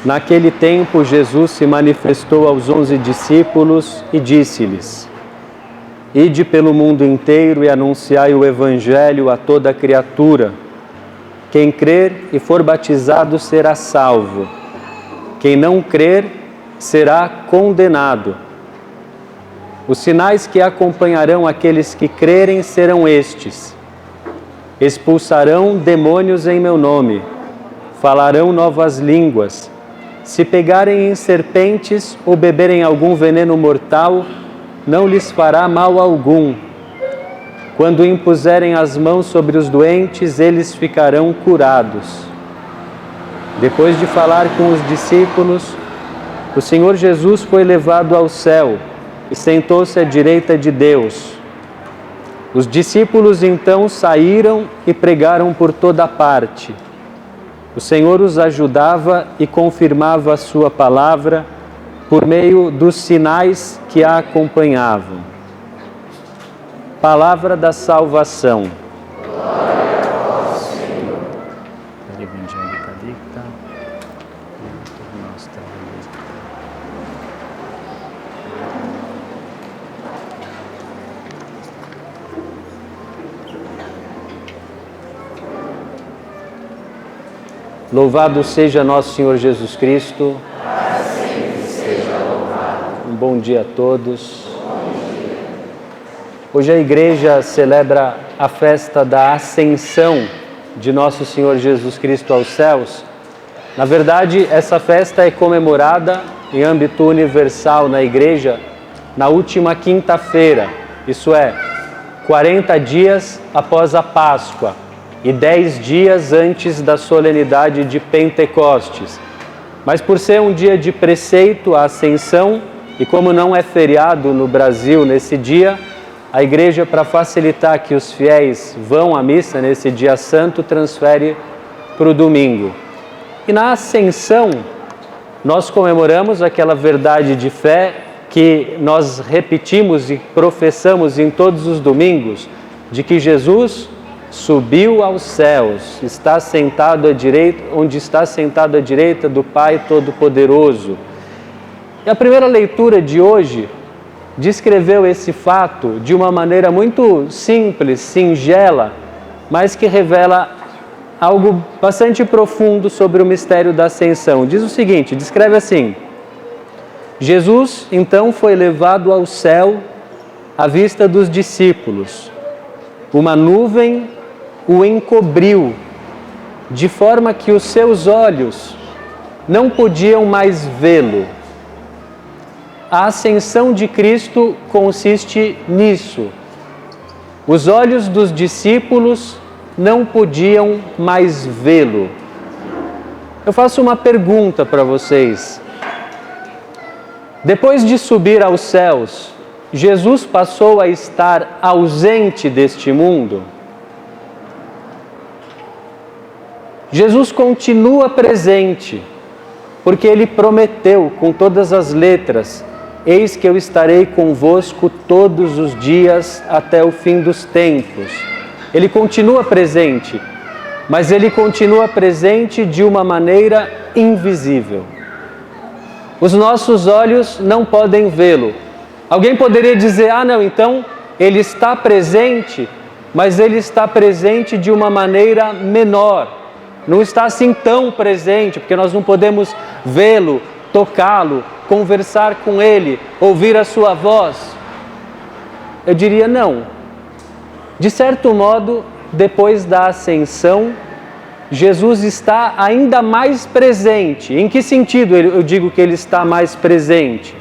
Naquele tempo, Jesus se manifestou aos 11 discípulos e disse-lhes: Ide pelo mundo inteiro e anunciai o Evangelho a toda criatura. Quem crer e for batizado será salvo. Quem não crer será condenado. Os sinais que acompanharão aqueles que crerem serão estes: expulsarão demônios em meu nome, falarão novas línguas, se pegarem em serpentes ou beberem algum veneno mortal, não lhes fará mal algum. Quando impuserem as mãos sobre os doentes, eles ficarão curados. Depois de falar com os discípulos, o Senhor Jesus foi levado ao céu e sentou-se à direita de Deus. Os discípulos então saíram e pregaram por toda parte. O Senhor os ajudava e confirmava a sua palavra por meio dos sinais que a acompanhavam. Palavra da salvação. Glória ao Senhor. Louvado seja nosso Senhor Jesus Cristo. Assim seja louvado. Um bom dia a todos. Hoje a igreja celebra a festa da Ascensão de nosso Senhor Jesus Cristo aos céus. Na verdade, essa festa é comemorada em âmbito universal na igreja na última quinta-feira, isso é, 40 dias após a Páscoa e 10 dias antes da solenidade de Pentecostes. Mas por ser um dia de preceito, a Ascensão, e como não é feriado no Brasil nesse dia, a igreja, para facilitar que os fiéis vão à missa nesse dia santo, transfere para o domingo. E na Ascensão, nós comemoramos aquela verdade de fé que nós repetimos e professamos em todos os domingos, de que Jesus subiu aos céus, está sentado à direita, onde está sentado à direita do Pai Todo-Poderoso. E a primeira leitura de hoje descreveu esse fato de uma maneira muito simples, singela, mas que revela algo bastante profundo sobre o mistério da Ascensão. Diz o seguinte, descreve assim: Jesus então foi levado ao céu à vista dos discípulos. Uma nuvem o encobriu, de forma que os seus olhos não podiam mais vê-lo. A ascensão de Cristo consiste nisso. Os olhos dos discípulos não podiam mais vê-lo. Eu faço uma pergunta para vocês. Depois de subir aos céus, Jesus passou a estar ausente deste mundo? Jesus continua presente, porque Ele prometeu com todas as letras: eis que eu estarei convosco todos os dias até o fim dos tempos. Ele continua presente, mas Ele continua presente de uma maneira invisível. Os nossos olhos não podem vê-lo. Alguém poderia dizer, não, então Ele está presente, mas Ele está presente de uma maneira menor. Não está assim tão presente, porque nós não podemos vê-lo, tocá-lo, conversar com Ele, ouvir a sua voz. Eu diria não. De certo modo, depois da ascensão, Jesus está ainda mais presente. Em que sentido eu digo que Ele está mais presente?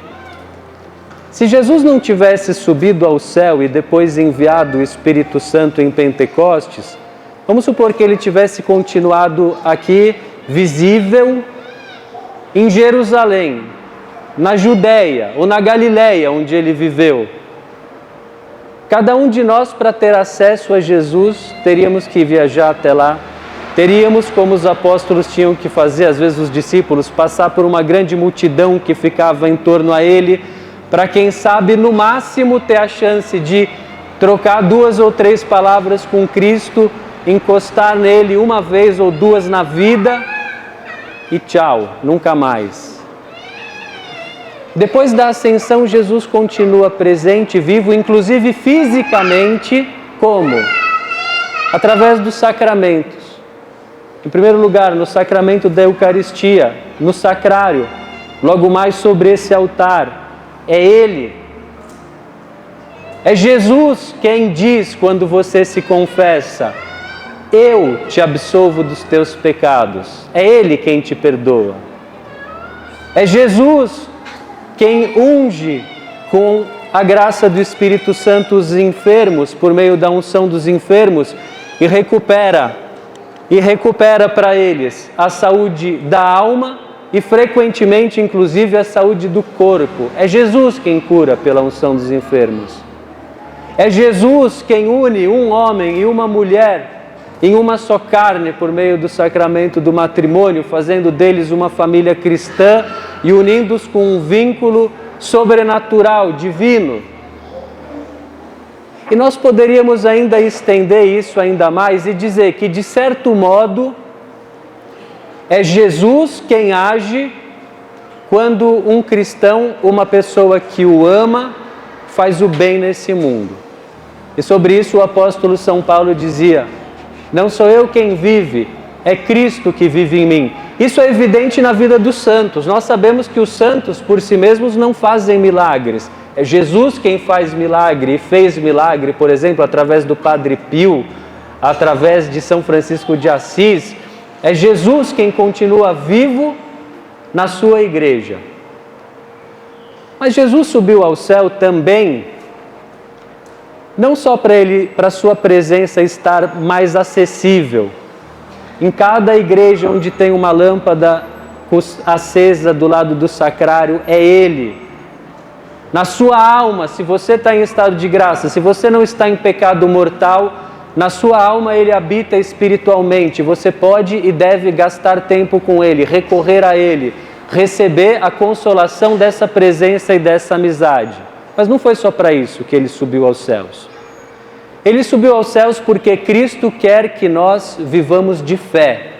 Se Jesus não tivesse subido ao céu e depois enviado o Espírito Santo em Pentecostes, vamos supor que Ele tivesse continuado aqui, visível, em Jerusalém, na Judéia ou na Galileia, onde Ele viveu. Cada um de nós, para ter acesso a Jesus, teríamos que viajar até lá. Teríamos, como os apóstolos tinham que fazer, às vezes os discípulos, passar por uma grande multidão que ficava em torno a Ele, para quem sabe, no máximo, ter a chance de trocar 2 ou 3 palavras com Cristo, encostar nele uma vez ou duas na vida, e tchau, nunca mais. Depois da ascensão, Jesus continua presente, vivo, inclusive fisicamente, como? Através dos sacramentos. Em primeiro lugar, no sacramento da Eucaristia, no sacrário, logo mais sobre esse altar, é Ele. É Jesus quem diz quando você se confessa: eu te absolvo dos teus pecados. É Ele quem te perdoa. É Jesus quem unge com a graça do Espírito Santo os enfermos, por meio da unção dos enfermos, e recupera para eles a saúde da alma e frequentemente, inclusive, a saúde do corpo. É Jesus quem cura pela unção dos enfermos. É Jesus quem une um homem e uma mulher em uma só carne por meio do sacramento do matrimônio, fazendo deles uma família cristã e unindo-os com um vínculo sobrenatural, divino. E nós poderíamos ainda estender isso ainda mais e dizer que, de certo modo, é Jesus quem age quando um cristão, uma pessoa que o ama, faz o bem nesse mundo. E sobre isso o apóstolo São Paulo dizia: não sou eu quem vive, é Cristo que vive em mim. Isso é evidente na vida dos santos. Nós sabemos que os santos por si mesmos não fazem milagres. É Jesus quem faz milagre e fez milagre, por exemplo, através do Padre Pio, através de São Francisco de Assis. É Jesus quem continua vivo na sua igreja. Mas Jesus subiu ao céu também, não só para a sua presença estar mais acessível. Em cada igreja onde tem uma lâmpada acesa do lado do sacrário, é Ele. Na sua alma, se você está em estado de graça, se você não está em pecado mortal, na sua alma Ele habita espiritualmente. Você pode e deve gastar tempo com Ele, recorrer a Ele, receber a consolação dessa presença e dessa amizade. Mas não foi só para isso que Ele subiu aos céus. Ele subiu aos céus porque Cristo quer que nós vivamos de fé.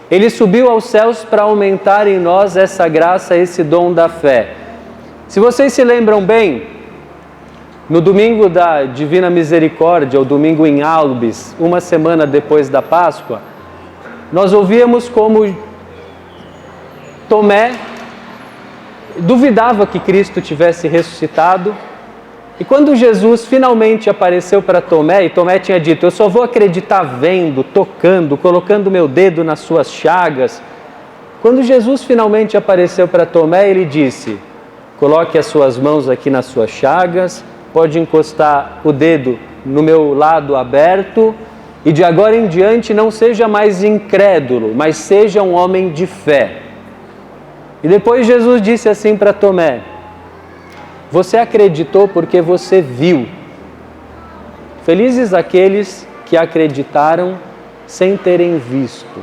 Ele subiu aos céus para aumentar em nós essa graça, esse dom da fé. Se vocês se lembram bem, no domingo da Divina Misericórdia, o domingo em Albis, uma semana depois da Páscoa, nós ouvíamos como Tomé duvidava que Cristo tivesse ressuscitado. E quando Jesus finalmente apareceu para Tomé, e Tomé tinha dito: eu só vou acreditar vendo, tocando, colocando meu dedo nas suas chagas. Quando Jesus finalmente apareceu para Tomé, ele disse: coloque as suas mãos aqui nas suas chagas, pode encostar o dedo no meu lado aberto, e de agora em diante não seja mais incrédulo, mas seja um homem de fé. E depois Jesus disse assim para Tomé: você acreditou porque você viu. Felizes aqueles que acreditaram sem terem visto.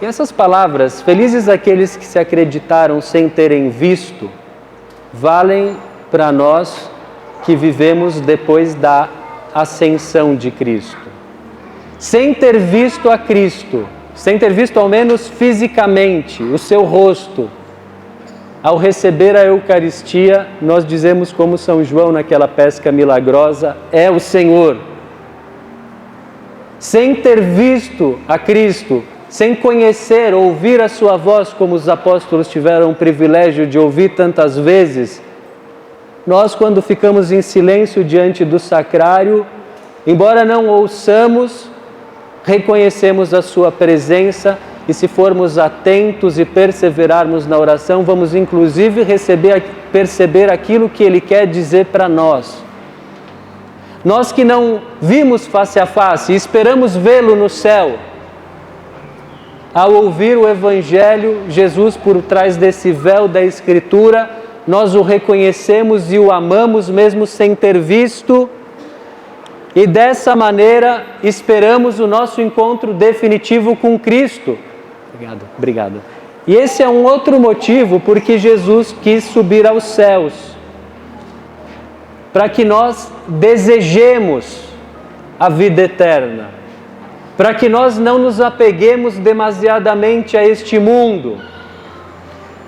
E essas palavras, felizes aqueles que se acreditaram sem terem visto, valem para nós que vivemos depois da ascensão de Cristo. Sem ter visto a Cristo, sem ter visto ao menos fisicamente o seu rosto, ao receber a Eucaristia, nós dizemos como São João naquela pesca milagrosa: é o Senhor. Sem ter visto a Cristo, sem conhecer, ouvir a sua voz, como os apóstolos tiveram o privilégio de ouvir tantas vezes, nós, quando ficamos em silêncio diante do sacrário, embora não ouçamos, reconhecemos a sua presença. E se formos atentos e perseverarmos na oração, vamos inclusive perceber aquilo que Ele quer dizer para nós. Nós que não vimos face a face e esperamos vê-lo no céu, ao ouvir o Evangelho, Jesus por trás desse véu da Escritura, nós o reconhecemos e o amamos mesmo sem ter visto, e dessa maneira esperamos o nosso encontro definitivo com Cristo. Obrigado. E esse é um outro motivo porque Jesus quis subir aos céus, para que nós desejemos a vida eterna. para que nós não nos apeguemos demasiadamente a este mundo.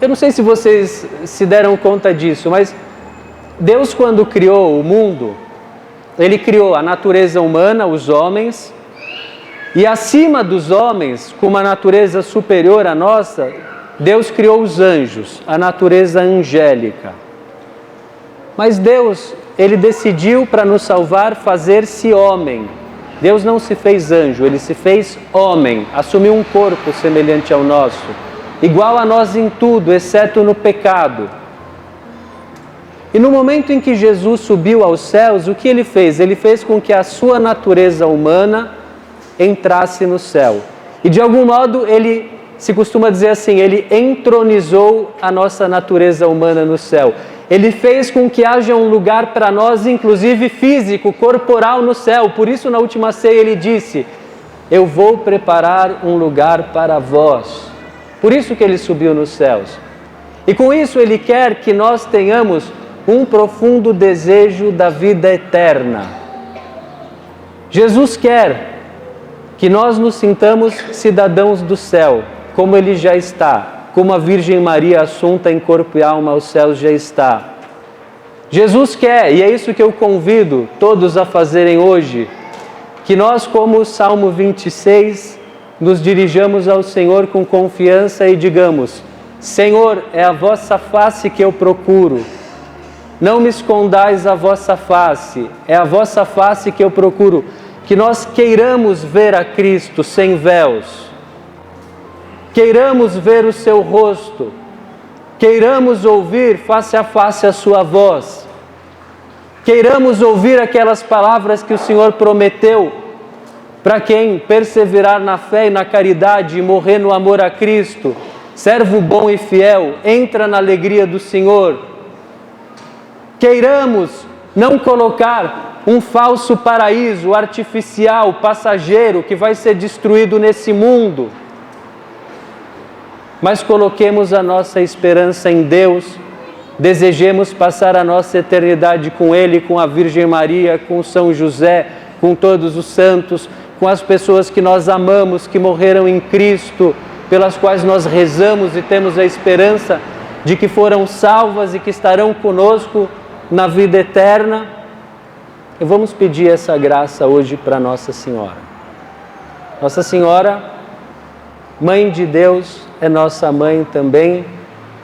Eu não sei se vocês se deram conta disso, mas Deus, quando criou o mundo, Ele criou a natureza humana, os homens, e acima dos homens, com uma natureza superior à nossa, Deus criou os anjos, a natureza angélica. Mas Deus, Ele decidiu para nos salvar fazer-se homem. Deus não se fez anjo, Ele se fez homem, assumiu um corpo semelhante ao nosso, igual a nós em tudo, exceto no pecado. E no momento em que Jesus subiu aos céus, o que Ele fez? Ele fez com que a sua natureza humana entrasse no céu. E de algum modo, Ele, se costuma dizer assim, Ele entronizou a nossa natureza humana no céu. Ele fez com que haja um lugar para nós, inclusive físico, corporal no céu. Por isso, na última ceia, Ele disse: eu vou preparar um lugar para vós. Por isso que Ele subiu nos céus. E com isso, Ele quer que nós tenhamos um profundo desejo da vida eterna. Jesus quer que nós nos sintamos cidadãos do céu, como Ele já está, como a Virgem Maria assunta em corpo e alma aos céus já está. Jesus quer, e é isso que eu convido todos a fazerem hoje, que nós, como o Salmo 26, nos dirijamos ao Senhor com confiança e digamos: Senhor, é a vossa face que eu procuro. Não me escondais a vossa face, é a vossa face que eu procuro. Que nós queiramos ver a Cristo sem véus, queiramos ver o seu rosto, queiramos ouvir face a face a sua voz, queiramos ouvir aquelas palavras que o Senhor prometeu para quem perseverar na fé e na caridade e morrer no amor a Cristo, servo bom e fiel, entra na alegria do Senhor. Queiramos não colocar um falso paraíso artificial, passageiro, que vai ser destruído nesse mundo, mas coloquemos a nossa esperança em Deus, desejemos passar a nossa eternidade com Ele, com a Virgem Maria, com São José, com todos os santos, com as pessoas que nós amamos, que morreram em Cristo, pelas quais nós rezamos e temos a esperança de que foram salvas e que estarão conosco na vida eterna. E vamos pedir essa graça hoje para Nossa Senhora. Nossa Senhora, Mãe de Deus, é nossa mãe também,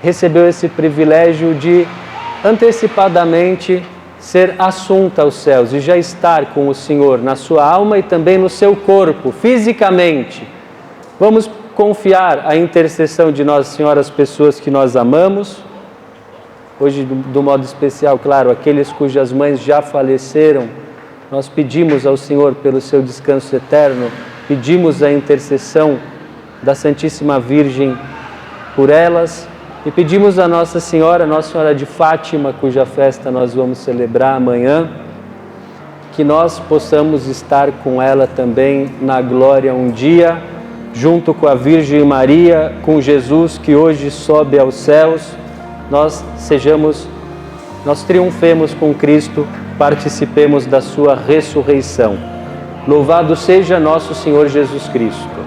recebeu esse privilégio de antecipadamente ser assunta aos céus e já estar com o Senhor na sua alma e também no seu corpo, fisicamente. Vamos confiar a intercessão de Nossa Senhora às pessoas que nós amamos. Hoje, do modo especial, claro, aqueles cujas mães já faleceram, nós pedimos ao Senhor pelo seu descanso eterno, pedimos a intercessão da Santíssima Virgem por elas e pedimos a Nossa Senhora de Fátima, cuja festa nós vamos celebrar amanhã, que nós possamos estar com ela também na glória um dia, junto com a Virgem Maria, com Jesus que hoje sobe aos céus. Nós triunfemos com Cristo, participemos da sua ressurreição. Louvado seja nosso Senhor Jesus Cristo.